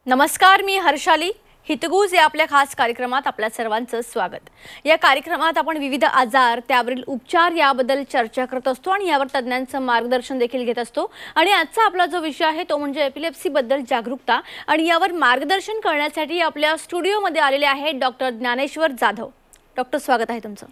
नमस्कार, मी हर्षाली. हितगुज या आपल्या खास कार्यक्रमात आपल्या सर्वांचं स्वागत. या कार्यक्रमात आपण विविध आजार, त्यावरील उपचार याबद्दल चर्चा करत असतो आणि यावर तज्ञांचं मार्गदर्शन देखील घेत असतो. आणि आजचा आपला जो विषय आहे तो म्हणजे एपिलेप्सी बद्दल जागरूकता. आणि यावर मार्गदर्शन करण्यासाठी आपल्या स्टुडिओमध्ये आलेले आहेत डॉक्टर ज्ञानेश्वर जाधव. डॉक्टर, स्वागत आहे तुमचं.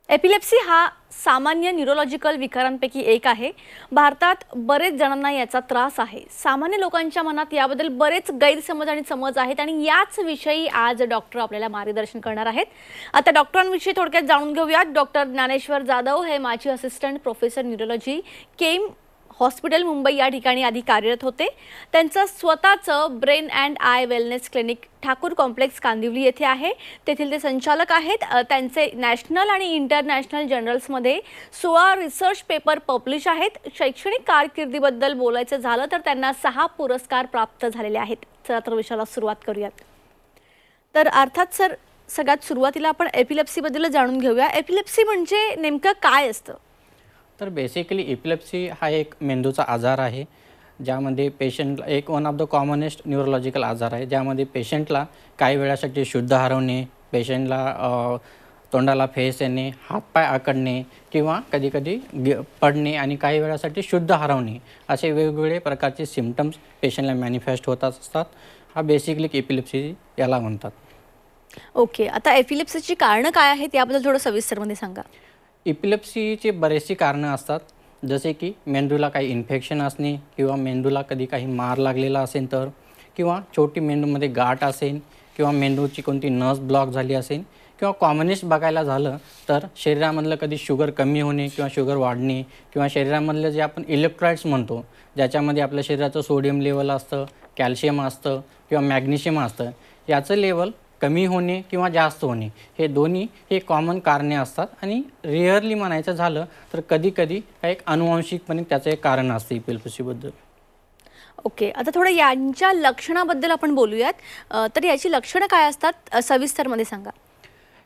एपिलेप्सी हा सामान्य न्यूरोलॉजिकल विकारांपैकी एक आहे. भारतात बरेच जणांना याचा त्रास आहे. सामान्य लोकांच्या मनात याबद्दल बरेच गैरसमज आणि समज आहेत आणि याच विषयी आज डॉक्टर आपल्याला मार्गदर्शन करणार आहेत. आता डॉक्टरांविषयी थोडक्यात जाणून घेऊयात. डॉक्टर ज्ञानेश्वर जाधव हे माझे असिस्टंट प्रोफेसर न्यूरोलॉजी केम हॉस्पिटल मुंबई या ठिकाणी आधी कार्यरत होते. त्यांचं स्वतःचं brain and I wellness clinic Thakur complex Kandivali येथे आहे. तेथील ते संचालक आहेत. त्यांचे नॅशनल आणि इंटरनॅशनल जर्नल्समध्ये 16 रिसर्च पेपर पब्लिश आहेत. शैक्षणिक कारकिर्दीबद्दल बोलायचं झालं तर त्यांना 6 पुरस्कार प्राप्त झालेले आहेत. चला तर विषयाला सुरुवात करूयात. तर अर्थात सर, सगळ्यात सुरुवातीला आपण एपिलेप्सीबद्दल जाणून घेऊया. एपिलेप्सी म्हणजे नेमकं काय असतं? तर बेसिकली एपिलेप्सी हा एक मेंदूचा आजार आहे, ज्यामध्ये पेशंटला एक one of the commonest neurological आजार आहे, ज्यामध्ये पेशंटला काही वेळासाठी शुद्ध हरवणे, पेशंटला तोंडाला फेस येणे, हातपाय आकडणे किंवा कधीकधी पडणे आणि काही वेळासाठी शुद्ध हरवणे असे वेगवेगळे प्रकारचे सिम्पटम्स पेशंटला मॅनिफेस्ट होत असतात. हा बेसिकली एपिलेप्सी याला म्हणतात. ओके, आता एपिलेप्सीची कारणं काय आहेत याबद्दल थोडं सविस्तरमध्ये सांगा. एपिलेप्सीचे बरेचशी कारणं असतात, जसे की मेंदूला काही इन्फेक्शन असणे किंवा मेंदूला कधी काही मार लागलेला असेल तर, किंवा छोटी मेंदूमध्ये गाठ असेल किंवा मेंदूची कोणती नस ब्लॉक झाली असेल, किंवा कॉमनेस्ट बघायला झालं तर शरीरामधलं कधी शुगर कमी होणे किंवा शुगर वाढणे, किंवा शरीरामधलं जे आपण इलेक्ट्रोलाइट्स म्हणतो, ज्याच्यामध्ये आपल्या शरीराचं सोडियम लेवल असतं, कॅल्शियम असतं किंवा मॅग्नेशियम असतं, याचं लेवल कमी होणे किंवा जास्त होणे हे दोन्ही हे कॉमन कारणे असतात. आणि रिअरली म्हणायचं झालं तर कधीकधी एक अनुवांशिकपणे त्याचं एक कारण असतं एपिलेप्सीबद्दल. ओके, आता थोडं यांच्या लक्षणाबद्दल आपण बोलूयात. तर याची लक्षणं काय असतात सविस्तरमध्ये सांगा.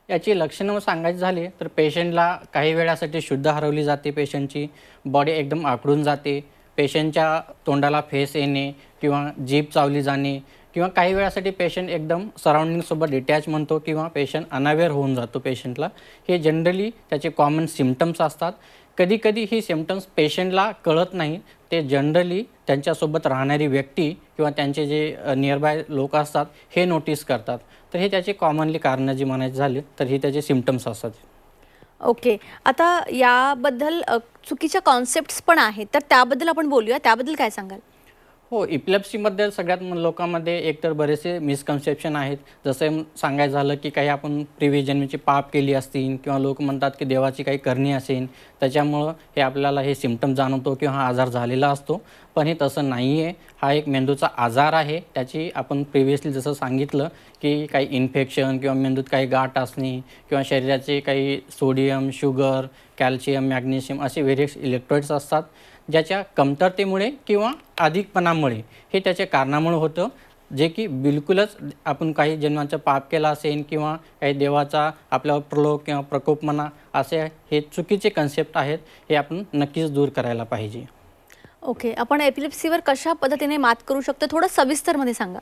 याची लक्षणं सांगायची झाली तर पेशंटला काही वेळासाठी शुद्ध हरवली जाते, पेशंटची बॉडी एकदम आखडून जाते, पेशंटच्या तोंडाला फेस येणे किंवा जीभ चावली जाणे, किंवा काही वेळासाठी पेशंट एकदम सराउंडिंगसोबत डिटॅच म्हणतो किंवा पेशंट अनअवेअर होऊन जातो पेशंटला. हे जनरली त्याचे कॉमन सिम्पटम्स असतात. कधीकधी ही सिम्पटम्स पेशंटला कळत नाही, ते जनरली त्यांच्यासोबत राहणारी व्यक्ती किंवा त्यांचे जे नियरबाय लोक असतात हे नोटीस करतात. तर हे त्याचे कॉमनली कारणं जी म्हणायची झाली तर ही त्याचे सिम्पटम्स असतात. ओके, आता याबद्दल चुकीच्या कॉन्सेप्ट्स पण आहेत, तर त्याबद्दल आपण बोलूया. त्याबद्दल काय सांगाल? हो, एपिलेप्सीबद्दल सगळ्यात लोकांमध्ये एकतर बरेचसे मिसकन्सेप्शन आहेत. जसं सांगायचं झालं की काही आपण प्रिव्हियस जन्मीची पाप केली असतील किंवा लोक म्हणतात की देवाची काही करणी असेल, त्याच्यामुळं हे आपल्याला हे सिम्पटम जाणवतो किंवा हा आजार झालेला असतो. पण हे तसं नाही आहे. हा एक मेंदूचा आजार आहे. त्याची आपण प्रिव्हियसली जसं सांगितलं की काही इन्फेक्शन किंवा मेंदूत काही गाठ असणे किंवा शरीराचे काही सोडियम, शुगर, कॅल्शियम, मॅग्नेशियम असे व्हेरियस इलेक्ट्रोलाइट्स असतात, ज्याच्या कमतरतेमुळे किंवा अधिकपणामुळे हे त्याच्या कारणामुळे होतं, जे की बिलकुलच आपण काही जन्माचा पाप केला असेल किंवा काही देवाचा आपल्यावर प्रलोभ किंवा प्रकोप म्हणा असे हे चुकीचे कन्सेप्ट आहेत. हे आपण नक्कीच दूर करायला पाहिजे. ओके, आपण एपिलेप्सीवर कशा पद्धतीने मात करू शकतो थोडं सविस्तरमध्ये सांगा.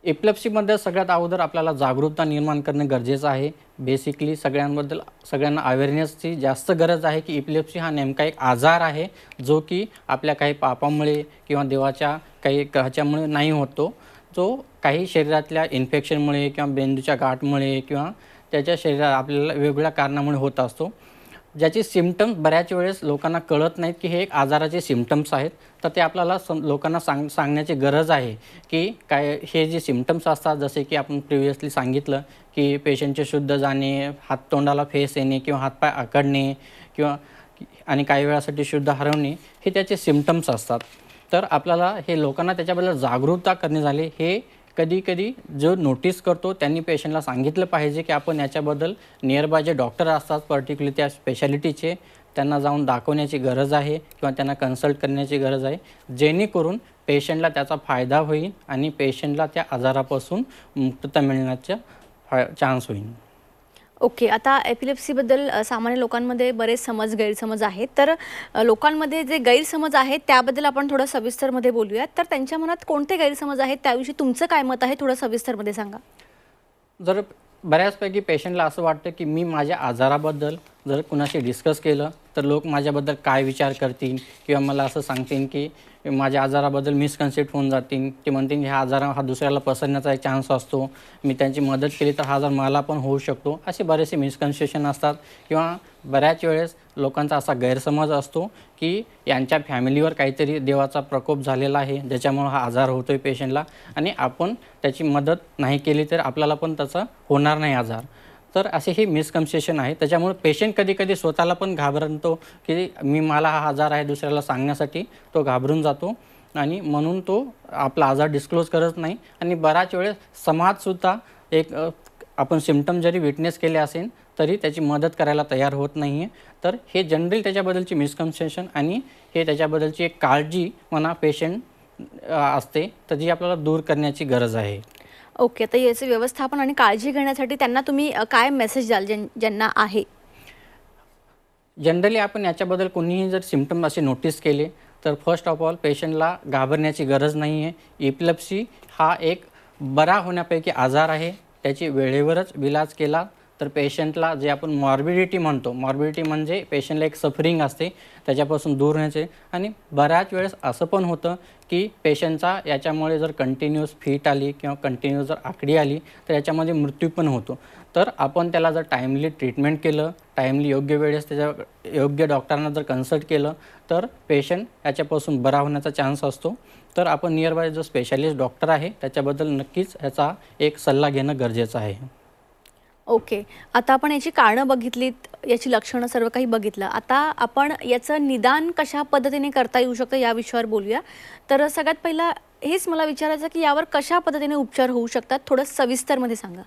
एपिलेप्सीमध्ये सगळ्यात अगोदर आपल्याला जागरूकता निर्माण करणं गरजेचं आहे. बेसिकली सगळ्यांना अवेअरनेसची जास्त गरज आहे की एपिलेप्सी हा नेमका एक आजार आहे, जो की आपल्या काही पापामुळे किंवा देवाच्या काही ह्याच्यामुळे नाही होतो, जो काही शरीरातल्या इन्फेक्शनमुळे किंवा मेंदूच्या गाठमुळे किंवा त्याच्या शरीरात आपल्याला वेगवेगळ्या कारणामुळे होत असतो, ज्याचे सिम्पटम्स बऱ्याच वेळेस लोकांना कळत नाहीत की हे एक आजाराचे सिम्पटम्स आहेत. तर ते आपल्याला लोकांना सांगण्याची गरज आहे की काय हे जे सिम्पटम्स असतात, जसे की आपण प्रिव्हियसली सांगितलं की पेशंटचे शुद्ध जाणे, तोंडाला फेस येणे किंवा हातपाय आकडणे किंवा आणि काही वेळासाठी शुद्ध हरवणे हे त्याचे सिम्पटम्स असतात. तर आपल्याला हे लोकांना त्याच्याबद्दल जागरूकता करणे झाले. हे कधी जो नोटीस करतो त्यांनी पेशंटला सांगितलं पाहिजे की आपण याच्याबद्दल नियरबाय जे डॉक्टर असतात पर्टिक्युलरली त्या स्पेशालिटीचे, त्यांना जाऊन दाखवण्याची गरज आहे किंवा त्यांना कन्सल्ट करण्याची गरज आहे, जेणेकरून पेशंटला त्याचा फायदा होईल आणि पेशंटला त्या आजारापासून मुक्तता मिळण्याचा चान्स होईल. ओके. आता एपिलेप्सीबद्दल सामान्य लोकांमध्ये बरेच गैरसमज आहेत. तर लोकांमध्ये जे गैरसमज आहेत त्याबद्दल आपण थोडं सविस्तरमध्ये बोलूयात. तर त्यांच्या मनात कोणते गैरसमज आहेत त्याविषयी तुमचं काय मत आहे थोडं सविस्तरमध्ये सांगा? जर बऱ्याचपैकी पेशंटला असं वाटतं की मी माझ्या आजाराबद्दल जर कुणाशी डिस्कस केलं तर लोक माझ्याबद्दल काय विचार करतील किंवा मला असं सांगतील की माझ्या आजाराबद्दल मिसकन्सेप्ट होऊन जातील. ते म्हणतील की हा दुसऱ्याला पसरण्याचा एक चान्स असतो, मी त्यांची मदत केली तर हा आजार मला पण होऊ शकतो. असे बरेचसे मिसकन्सेप्शन असतात किंवा बऱ्याच वेळेस लोकांचा असा गैरसमज असतो की यांच्या फॅमिलीवर काहीतरी देवाचा प्रकोप झालेला आहे ज्याच्यामुळे हा आजार होतो आहे पेशंटला आणि आपण त्याची मदत नाही केली तर आपल्याला पण त्याचा होणार नाही आजार. तर असे हे मिसकन्सेप्शन आहे. त्याच्यामुळे पेशंट कधी स्वतःला पण घाबरतो की मला हा आजार आहे दुसऱ्याला सांगण्यासाठी तो घाबरून जातो आणि म्हणून तो आपला आजार डिस्क्लोज करत नाही. आणि बराच वेळेस समाजसुद्धा एक आपण सिम्पटम जरी विटनेस केले असेल तरी त्याची मदत करायला तयार होत नाही आहे. तर हे जनरली त्याच्याबद्दलची मिसकन्सेप्शन आणि हे त्याच्याबद्दलची एक काळजी म्हणा पेशंट असते तर जी आपल्याला दूर करण्याची गरज आहे. ओके. तर याचे व्यवस्थापन आणि काळजी घेण्यासाठी त्यांना तुम्ही काय मेसेज द्याल ज्यांना आहे? जनरली आपण याच्याबद्दल कोणीही जर सिम्पटम असे नोटीस केले तर फर्स्ट ऑफ ऑल पेशंटला घाबरण्याची गरज नाही आहे. एपिलेप्सी हा एक बरा होण्यापैकी आजार आहे. त्याची वेळेवरच इलाज केला तर पेशंटला जे आपण मॉर्बिडिटी म्हणतो, मॉर्बिडिटी म्हणजे पेशंटला एक सफरिंग असते त्याच्यापासून दूर होण्याचे. आणि बऱ्याच वेळेस असं पण होतं की पेशंटचा याच्यामुळे जर कंटिन्यूअस फीट आली किंवा कंटिन्यूअस जर आकडी आली तर याच्यामध्ये मृत्यू पण होतो. तर आपण त्याला जर टाईमली ट्रीटमेंट केलं, टाईमली योग्य वेळेस त्याच्या योग्य डॉक्टरांना जर कन्सल्ट केलं तर पेशंट याच्यापासून बरा होण्याचा चान्स असतो. तर आपण नियरबाय जो स्पेशालिस्ट डॉक्टर आहे त्याच्याबद्दल नक्कीच ह्याचा एक सल्ला घेणं गरजेचं आहे. ओके. आता आपण याची कारणं बघितलीत, याची लक्षणं सर्व काही बघितलं. आता आपण याचं निदान कशा पद्धतीने करता येऊ शकतं या विषयावर बोलूया. तर सगळ्यात पहिला हेच मला विचारायचं की यावर कशा पद्धतीने उपचार होऊ शकतात थोडं सविस्तरमध्ये सांगा.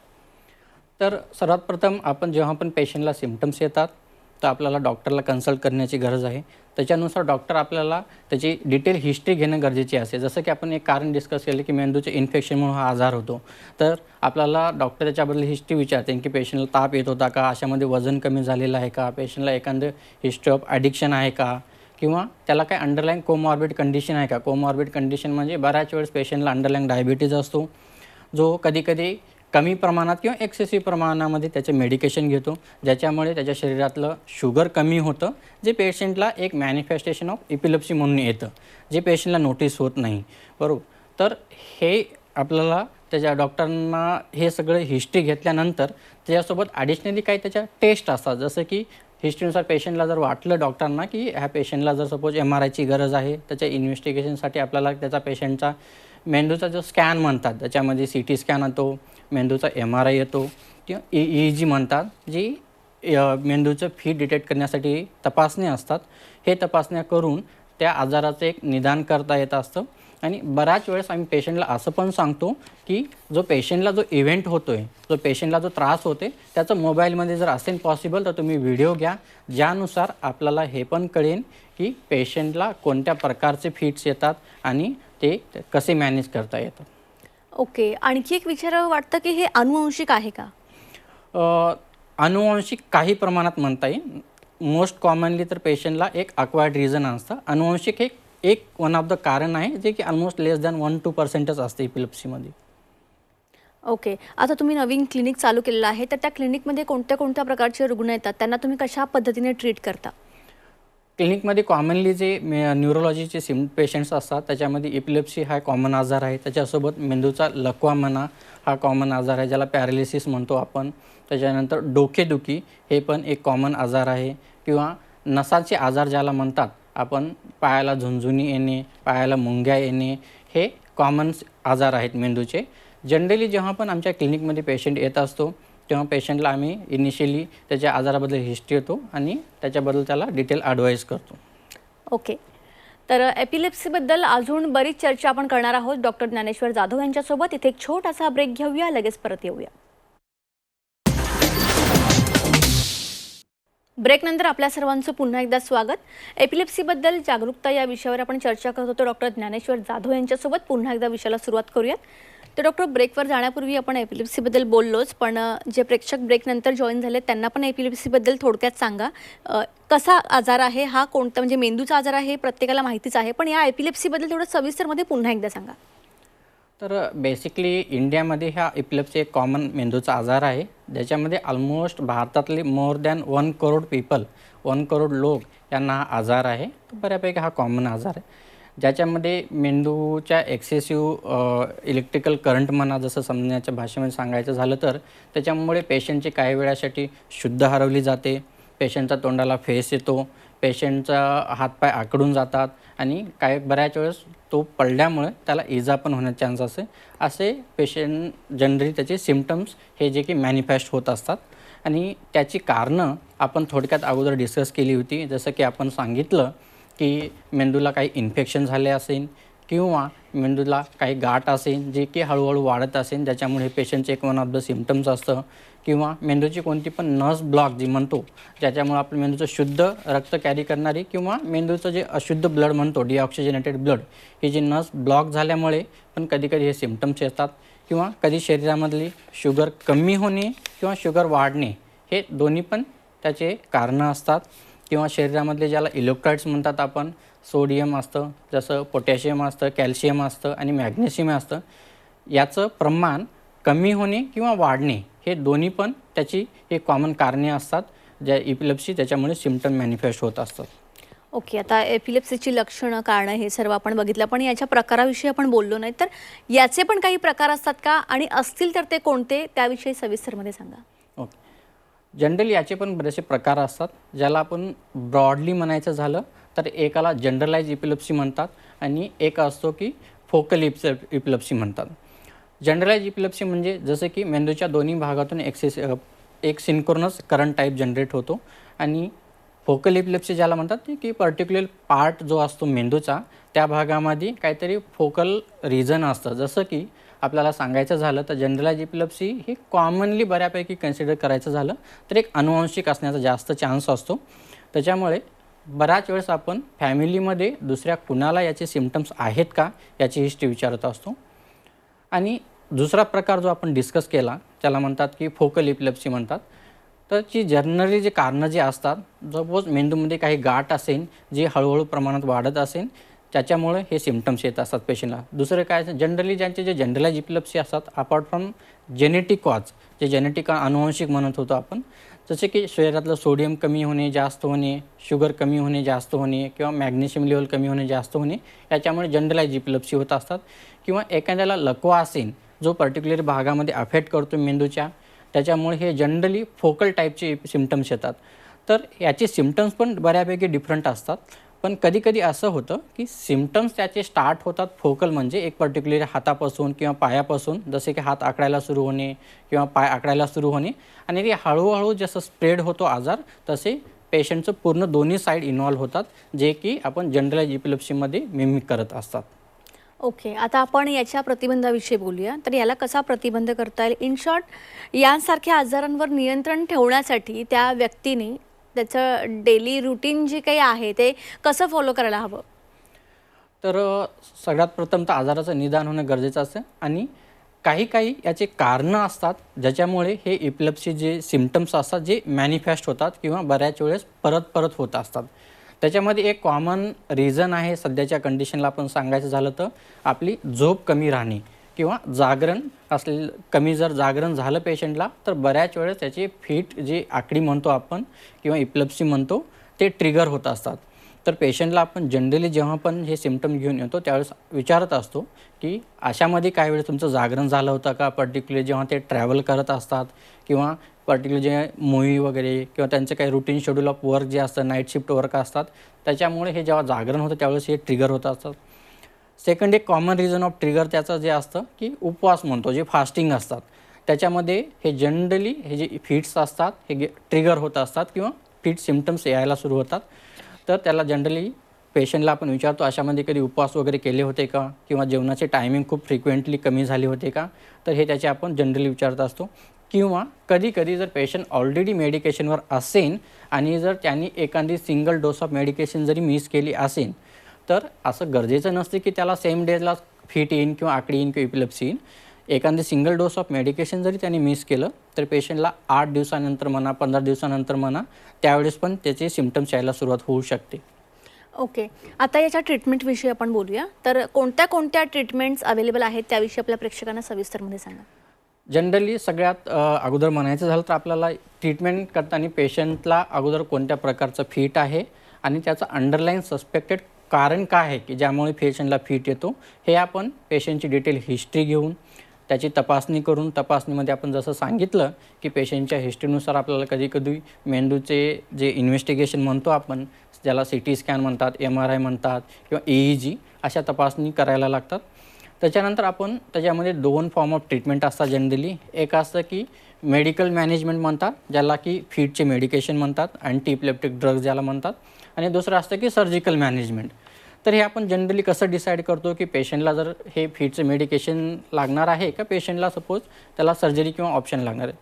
तर सर्वात प्रथम आपण जेव्हा पण पेशंटला सिम्पटम्स येतात तर आपल्याला डॉक्टरला कन्सल्ट करण्याची गरज आहे. त्याच्यानुसार डॉक्टर आपल्याला त्याची डिटेल हिस्ट्री घेणं गरजेची असते. जसं की आपण एक कारण डिस्कस केलं की मेंदूचे इन्फेक्शनमुळे हा आजार होतो. तर आपल्याला डॉक्टर त्याच्याबद्दल हिस्ट्री विचारते की पेशंटला ताप येत होता का, अशामध्ये वजन कमी झालेलं आहे का, पेशंटला एखादं हिस्ट्री ऑफ ॲडिक्शन आहे का किंवा त्याला काही अंडरलाईन कोमॉर्बिड कंडिशन आहे का. कोमॉर्बिड कंडिशन म्हणजे बऱ्याच वेळेस पेशंटला अंडरलाईन डायबिटीज असतो जो कधी कमी प्रमाणात किंवा एक्सेसिव्ह प्रमाणामध्ये त्याचे मेडिकेशन घेतो ज्याच्यामुळे त्याच्या शरीरातलं शुगर कमी होतं, जे पेशंटला एक मॅनिफेस्टेशन ऑफ एपिलेप्सी म्हणून येतं, जे पेशंटला नोटीस होत नाही. बरोबर. तर हे आपल्याला त्याच्या डॉक्टरांना हे सगळं हिस्ट्री घेतल्यानंतर त्याच्यासोबत ॲडिशनली काही त्याच्या टेस्ट असतात. जसं की हिस्ट्रीनुसार पेशंटला जर वाटलं डॉक्टरांना की ह्या पेशंटला जर सपोज MRIची गरज आहे, त्याच्या इन्व्हेस्टिगेशनसाठी आपल्याला त्याचा पेशंटचा मेंदूचा जो स्कॅन म्हणतात त्याच्यामध्ये CT स्कॅन येतो, मेंदूचा MRI येतो किंवा EEG म्हणतात, जी मेंदूचं फीट डिटेक्ट करण्यासाठी तपासणी असतात. हे तपासण्या करून त्या आजाराचं एक निदान करता येत असतं. आणि बऱ्याच वेळेस आम्ही पेशंटला असं पण सांगतो की जो पेशंटला जो इव्हेंट होतो आहे, जो पेशंटला जो त्रास होते त्याचं मोबाईलमध्ये जर असेल पॉसिबल तर तुम्ही व्हिडिओ घ्या, ज्यानुसार आपल्याला हे पण कळेल की पेशंटला कोणत्या प्रकारचे फिट्स येतात आणि ते कसे मॅनेज करता येतात. ओके. आणखी एक विचारावं वाटतं की हे अनुवंशिक आहे का? अनुवांशिक काही प्रमाणात म्हणता येईल. मोस्ट कॉमनली तर पेशंटला एक अक्वायर्ड रिझन असतं. अनुवांशिक एक वन ऑफ द कारण आहे जे की ऑलमोस्ट लेस दॅन 1-2% असते एपिलेप्सीमध्ये. ओके. आता तुम्ही नवीन क्लिनिक चालू केलेलं आहे, तर त्या क्लिनिकमध्ये कोणत्या प्रकारचे रुग्ण येतात, त्यांना तुम्ही कशा पद्धतीने ट्रीट करता? क्लिनिकमध्ये कॉमनली जे न्यूरोलॉजीचे पेशंट्स असतात त्याच्यामध्ये एपिलेप्सी हा कॉमन आजार आहे. त्याच्यासोबत मेंदूचा लकवा म्हणा हा कॉमन आजार आहे, ज्याला पॅरालिसिस म्हणतो आपण. त्याच्यानंतर डोकेदुखी हे पण एक कॉमन आजार आहे किंवा नसाचे आजार ज्याला म्हणतात आपण, पायाला झुंझुनी येणे, पायाला मुंग्या येणे, हे कॉमन आजार आहेत मेंदूचे. जनरली जेव्हा पण आमच्या क्लिनिकमध्ये पेशंट येत असतो तेव्हा पेशंटला आम्ही इनिशियली त्याच्या आजाराबद्दल हिस्ट्री येतो आणि त्याच्याबद्दल त्याला डिटेल ॲडवाईस करतो. ओके. तर एपिलेप्सीबद्दल अजून बरीच चर्चा आपण करणार आहोत डॉक्टर ज्ञानेश्वर जाधव यांच्यासोबत. इथे एक छोटासा ब्रेक घेऊया, लगेच परत येऊया. ब्रेकनंतर आपल्या सर्वांचं पुन्हा एकदा स्वागत. एपिलेप्सीबद्दल जागरूकता या विषयावर आपण चर्चा करत होतो डॉक्टर ज्ञानेश्वर जाधव यांच्यासोबत. पुन्हा एकदा विषयाला सुरुवात करूयात. तर डॉक्टर ब्रेकवर जाण्यापूर्वी आपण एपिलेप्सीबद्दल बोललोच, पण जे प्रेक्षक ब्रेकनंतर जॉईन झाले त्यांना पण एपिलेप्सीबद्दल थोडक्यात सांगा. कसा आजार आहे हा, कोणता म्हणजे मेंदूचा आजार आहे हे प्रत्येकाला माहितीच आहे, पण या एपिलेप्सीबद्दल थोडं सविस्तरमध्ये पुन्हा एकदा सांगा. तर बेसिकली इंडियामध्ये हा एपिलेप्सी एक कॉमन मेंदूचा आजार आहे, ज्याच्यामध्ये ऑलमोस्ट भारतातले more than 1 crore people 1 crore लोक यांना हा आजार आहे. तो बऱ्यापैकी हा कॉमन आजार आहे, ज्याच्यामध्ये मेंदूच्या एक्सेसिव्ह इलेक्ट्रिकल करंट म्हणा, जसं समजण्याच्या भाषेमध्ये सांगायचं झालं तर त्याच्यामुळे पेशंटची काही वेळासाठी शुद्ध हरवली जाते, पेशंटच्या तोंडाला फेस येतो, पेशंटचा हातपाय आकडून जातात आणि बऱ्याच वेळेस तो पडल्यामुळे त्याला इजा पण होण्याचे चान्सेस आहे. असे पेशंट जनरली त्याचे सिम्पटम्स हे जे की मॅनिफेस्ट होत असतात आणि त्याची कारणं आपण थोडक्यात अगोदर डिस्कस केली होती. जसं की आपण सांगितलं की मेंदूला काही इन्फेक्शन झाले असेल किंवा मेंदूला काही गाठ असेल जे की हळूहळू वाढत असेल, ज्याच्यामुळे पेशंटचे एक वन ऑफ द सिम्पटम्स असतं, किंवा मेंदूची कोणती पण नस ब्लॉक जी म्हणतो, ज्याच्यामुळे आपल्या मेंदूचं शुद्ध रक्त कॅरी करणारी किंवा मेंदूचं जे अशुद्ध ब्लड म्हणतो डिऑक्सिजनेटेड ब्लड, ही जी नस ब्लॉक झाल्यामुळे पण कधीकधी हे सिम्पटम्स येतात. किंवा कधी शरीरामधली शुगर कमी होणे किंवा शुगर वाढणे हे दोन्ही पण त्याचे कारणं असतात. किंवा शरीरामधले ज्याला इलेक्ट्रोलाइट्स म्हणतात आपण, सोडियम असतं, जसं पोटॅशियम असतं, कॅल्शियम असतं आणि मॅग्नेशियम असतं, याचं प्रमाण कमी होणे किंवा वाढणे हे दोन्ही पण त्याची हे कॉमन कारणे असतात, ज्या एपिलेप्सी त्याच्यामुळे सिम्पटम मॅनिफेस्ट होत असतात. ओके, आता एपिलेप्सीची लक्षणं, कारणं हे सर्व आपण बघितलं, पण याच्या प्रकाराविषयी आपण बोललो नाही. तर याचे पण काही प्रकार असतात का, आणि असतील तर ते कोणते, त्याविषयी सविस्तरमध्ये सांगा. ओके, जनरली याचे पण बरेचसे प्रकार असतात. ज्याला आपण ब्रॉडली म्हणायचं झालं तर एकाला जनरलाइज एपिलेप्सी म्हणतात आणि एक असतो की फोकल एपिलेप्सी म्हणतात. जनरलाइज एपिलेप्सी म्हणजे जसं की मेंदूच्या दोन्ही भागातून एक सिन्क्रोनस करंट टाईप जनरेट होतो, आणि फोकल एपिलेप्सी ज्याला म्हणतात ते की पर्टिक्युलर पार्ट जो असतो मेंदूचा त्या भागामध्ये काहीतरी फोकल रिजन असतं. जसं की आपल्याला सांगायचं झालं तर जनरलाइज एपिलेप्सी ही कॉमनली बऱ्यापैकी कन्सिडर करायचं झालं तर एक अनुवांशिक असण्याचा जास्त चान्स असतो. त्याच्यामुळे बऱ्याच वेळेस आपण फॅमिलीमध्ये दुसऱ्या कुणाला याचे सिम्पटम्स आहेत का याची हिस्ट्री विचारत असतो. आणि दुसरा प्रकार जो आपण डिस्कस केला त्याला म्हणतात की फोकल एपिलेप्सी म्हणतात. तर जनरली जे कारणं जे असतात, सपोज मेंदूमध्ये काही गाठ असेल जी हळूहळू प्रमाणात वाढत असेल, त्याच्यामुळे हे सिम्पटम्स येत असतात पेशंटला. दुसरं काय, जनरली ज्यांचे जे जनरलाइज एपिलेप्सी असतात, अपार्ट फ्रॉम जेनेटिक कॉज, जे जेनेटिक अनुवांशिक म्हणत होतो आपण, जसे की शरीरातलं सोडियम कमी होणे, जास्त होणे, शुगर कमी होणे, जास्त होणे, किंवा मॅग्नेशियम लेवल कमी होणे, जास्त होणे, याच्यामुळे जनरलाइज एपिलेप्सी होत असतात. किंवा एखाद्याला लकवा असेल जो पर्टिक्युलर भागामध्ये अफेक्ट करतो मेंदूच्या, त्याच्यामुळे हे जनरली फोकल टाईपचे सिम्पटम्स येतात. तर याचे सिम्पटम्स पण बऱ्यापैकी डिफरंट असतात. पण कधीकधी असं होतं की सिम्पटम्स त्याचे स्टार्ट होतात फोकल म्हणजे एक पर्टिक्युलर हातापासून किंवा पायापासून, जसे की हात आकडायला सुरू होणे किंवा पाय आकडायला सुरू होणे, आणि ते हळूहळू जसं स्प्रेड होतो आजार तसे पेशंटचं पूर्ण दोन्ही साईड इन्व्हॉल्व होतात, जे की आपण जनरलाइज एपिलेप्सीमध्ये मिमिक करत असतात. ओके, आता आपण याच्या प्रतिबंधाविषयी बोलूया. तर याला कसा प्रतिबंध करता येईल? इन शॉर्ट, यांसारख्या आजारांवर नियंत्रण ठेवण्यासाठी त्या व्यक्तीने त्याचं डेली रुटीन जे काही आहे ते कसं फॉलो करायला हवं? तर सगळ्यात प्रथम तर आजाराचं निदान होणं गरजेचं असतं, आणि काही याचे कारणं असतात ज्याच्यामुळे हे एपिलेप्सी जे सिम्पटम्स असतात जे मॅनिफेस्ट होतात किंवा बऱ्याच वेळेस परत होत असतात. त्याच्यामध्ये एक कॉमन रिझन आहे सध्याच्या कंडिशनला आपण सांगायचं झालं तर आपली झोप कमी राहणे किंवा जागरण कमी जर जागरण झालं पेशंटला तर बऱ्याच वेळेस त्याची फिट जी आकडी म्हणतो आपण किंवा एपिलेप्सी म्हणतो ते ट्रिगर होत असतात. तर पेशंटला आपण जनरली जेव्हा पण हे सिम्पटम घेऊन येतो त्यावेळेस विचारत असतो की अशामध्ये काही वेळेस तुमचं जागरण झालं होतं का, पर्टिक्युलर जेव्हा ते ट्रॅव्हल करत असतात किंवा पर्टिक्युलर जे मूव्ही वगैरे किंवा त्यांचं काही रुटीन शेड्यूल ऑफ वर्क जे असतं, नाईट शिफ्ट वर्क असतात, त्याच्यामुळे हे जेव्हा जागरण होतं त्यावेळेस हे ट्रिगर होत असतात. सेकंड एक कॉमन रिझन ऑफ ट्रिगर त्याचं जे असतं की उपवास म्हणतो, जे फास्टिंग असतात, त्याच्यामध्ये हे जनरली हे जे फिट्स असतात हे ट्रिगर होत असतात किंवा फिट सिम्पटम्स यायला सुरू होतात. तर त्याला जनरली पेशंटला आपण विचारतो अशामध्ये कधी उपवास वगैरे केले होते का, किंवा जेवणाचे टायमिंग खूप फ्रिक्वेंटली कमी झाले होते का, तर हे त्याचे आपण जनरली विचारत असतो. किंवा कधी जर पेशंट ऑलरेडी मेडिकेशनवर असेल आणि जर त्यांनी एखादी सिंगल डोस ऑफ मेडिकेशन जरी मिस केली असेल तर असं गरजेचं नसते की त्याला सेम डेला फिट येईन किंवा आकडी येईन किंवा एपिलेप्सी येईन. एखादी सिंगल डोस ऑफ मेडिकेशन जरी त्यांनी मिस केलं तर पेशंटला 8 दिवसानंतर म्हणा 15 दिवसानंतर म्हणा त्यावेळेस पण त्याचे सिम्पटम्स यायला सुरुवात होऊ शकते. ओके, आता याच्या ट्रीटमेंटविषयी आपण बोलूया. तर कोणत्या कोणत्या ट्रीटमेंट्स अवेलेबल आहेत त्याविषयी आपल्या प्रेक्षकांना सविस्तरमध्ये सांगा. जनरली सगळ्यात अगोदर म्हणायचं झालं तर आपल्याला ट्रीटमेंट करताना पेशंटला अगोदर कोणत्या प्रकारचं फिट आहे आणि त्याचं अंडरलाईन सस्पेक्टेड कारण काय आहे की ज्यामुळे पेशंटला फिट येतो हे आपण पेशंटची डिटेल हिस्ट्री घेऊन त्याची तपासणी करून तपासणीमध्ये आपण जसं सांगितलं की पेशंटच्या हिस्ट्रीनुसार आपल्याला कधीकधी मेंदूचे जे इन्व्हेस्टिगेशन म्हणतो आपण ज्याला CT स्कॅन म्हणतात, MRI म्हणतात किंवा EEG अशा तपासणी करायला लागतात. त्याच्यानंतर आपण त्याच्यामध्ये 2 फॉर्म ऑफ ट्रीटमेंट असतात जनरली. एक असतं की मेडिकल मॅनेजमेंट म्हणतात ज्याला की फिटचे मेडिकेशन म्हणतात, अँटी इपिलेप्टिक ड्रग्ज ज्याला म्हणतात, आणि दुसरं असतं की सर्जिकल मॅनेजमेंट. तर हे आपण जनरली कसं डिसाईड करतो की पेशंटला जर हे फिटचं मेडिकेशन लागणार आहे का पेशंटला सपोज त्याला सर्जरी किंवा ऑप्शन लागणार आहे.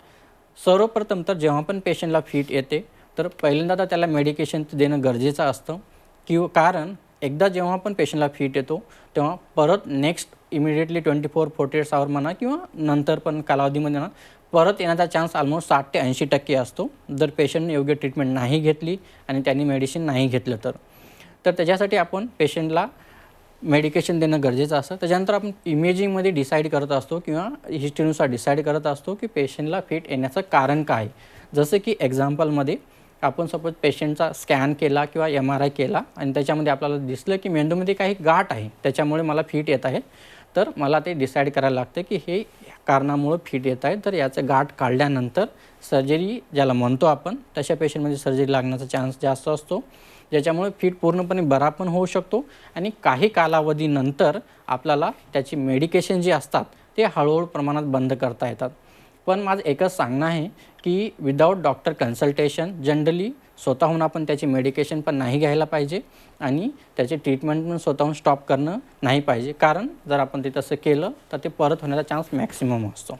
सर्वप्रथम तर जेव्हा पण पेशंटला फिट येते तर पहिल्यांदा तर त्याला मेडिकेशन देणं गरजेचं असतं किंवा कारण एकदा जेव्हा पण पेशंटला फिट येतो तेव्हा परत नेक्स्ट इमिडिएटली 24-48 आवर म्हणा किंवा नंतर पण कालावधीमध्ये म्हणा परत येण्याचा चान्स ऑलमोस्ट 60 ते 80% असतो जर पेशंटने योग्य ट्रीटमेंट नाही घेतली आणि त्यांनी मेडिसिन नाही घेतलं तर त्याच्यासाठी आपण पेशंटला मेडिकेशन देणं गरजेचं असतं. त्याच्यानंतर आपण इमेजिंगमध्ये डिसाईड करत असतो किंवा हिस्ट्रीनुसार डिसाईड करत असतो की पेशंटला फिट येण्याचं कारण काय आहे. जसं की एक्झाम्पलमध्ये आपण सपोज पेशंटचा स्कॅन केला किंवा MRI केला आणि त्याच्यामध्ये आपल्याला दिसलं की मेंदूमध्ये काही गाठ आहे त्याच्यामुळे मला फिट येत आहे, तर मला ते डिसाईड करायला लागतं की हे कारणामुळे फिट येत आहे. तर याचं गाठ काढल्यानंतर सर्जरी ज्याला म्हणतो आपण तशा पेशंटमध्ये सर्जरी लागण्याचा चान्स जास्त असतो ज्याच्यामुळे फिट पूर्णपणे बरा पण होऊ शकतो आणि काही कालावधीनंतर आपल्याला त्याची मेडिकेशन जी असतात ते हळूहळू प्रमाणात बंद करता येतात. पण माझं एकच सांगणं आहे की विदाऊट डॉक्टर कन्सल्टेशन जनरली स्वतःहून आपण त्याची मेडिकेशन पण नाही घ्यायला पाहिजे आणि त्याचे ट्रीटमेंट पण स्वतःहून स्टॉप करणं नाही पाहिजे, कारण जर आपण ते तसं केलं तर ते परत होण्याचा चान्स मॅक्सिमम असतो.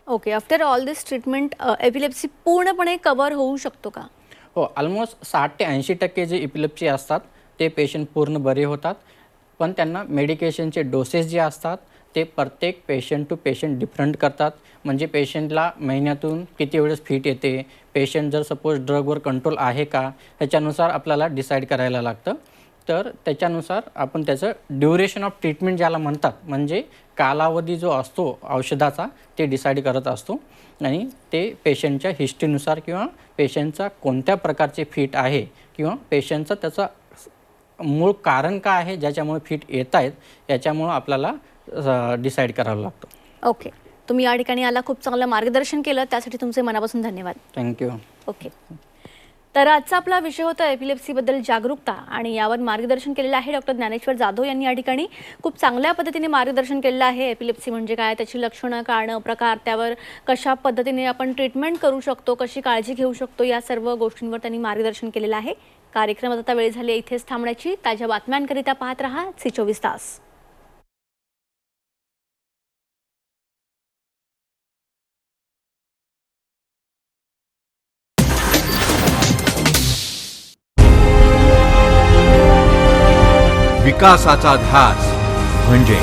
ओके, आफ्टर ऑल दिस ट्रीटमेंट एपिलेप्सी पूर्णपणे कव्हर होऊ शकतो का? हो, ऑलमोस्ट 60 ते 80% जे इपिलेप्सी असतात ते पेशंट पूर्ण बरे होतात, पण त्यांना मेडिकेशनचे डोसेस जे असतात ते प्रत्येक पेशंट टू पेशंट डिफरंट करतात. म्हणजे पेशंटला महिन्यातून किती वेळेस फिट येते, पेशंट जर सपोज ड्रगवर कंट्रोल आहे का ह्याच्यानुसार आपल्याला डिसाईड करायला लागतं. तर त्याच्यानुसार आपण त्याचं ड्युरेशन ऑफ ट्रीटमेंट ज्याला म्हणतात म्हणजे कालावधी जो असतो औषधाचा ते डिसाईड करत असतो आणि ते पेशंटच्या हिस्ट्रीनुसार किंवा पेशंटचा कोणत्या प्रकारचे फिट आहे किंवा पेशंटचं त्याचा मूळ कारण काय आहे ज्याच्यामुळे फिट येत आहेत याच्यामुळं आपल्याला डिसाईड करावं लागतं. ओके, तुम्ही या ठिकाणी आला, खूप चांगलं मार्गदर्शन केलं, त्यासाठी तुमचे मनापासून धन्यवाद. थँक्यू. ओके, तर आजचा आपला विषय होता एपिलेप्सीबद्दल जागरूकता आणि यावर मार्गदर्शन केलेलं आहे डॉक्टर ज्ञानेश्वर जाधव यांनी. या ठिकाणी खूप चांगल्या पद्धतीने मार्गदर्शन केलेलं आहे. एपिलेप्सी म्हणजे काय, त्याची लक्षणं, कारणं, प्रकार, त्यावर कशा पद्धतीने आपण ट्रीटमेंट करू शकतो, कशी काळजी घेऊ शकतो, या सर्व गोष्टींवर त्यांनी मार्गदर्शन केलेलं आहे. कार्यक्रमात आता वेळ झाली इथेच थांबण्याची. ताज्या बातम्यांकरिता पाहत रहा C24 तास. विकासाचा ध्यास म्हणजे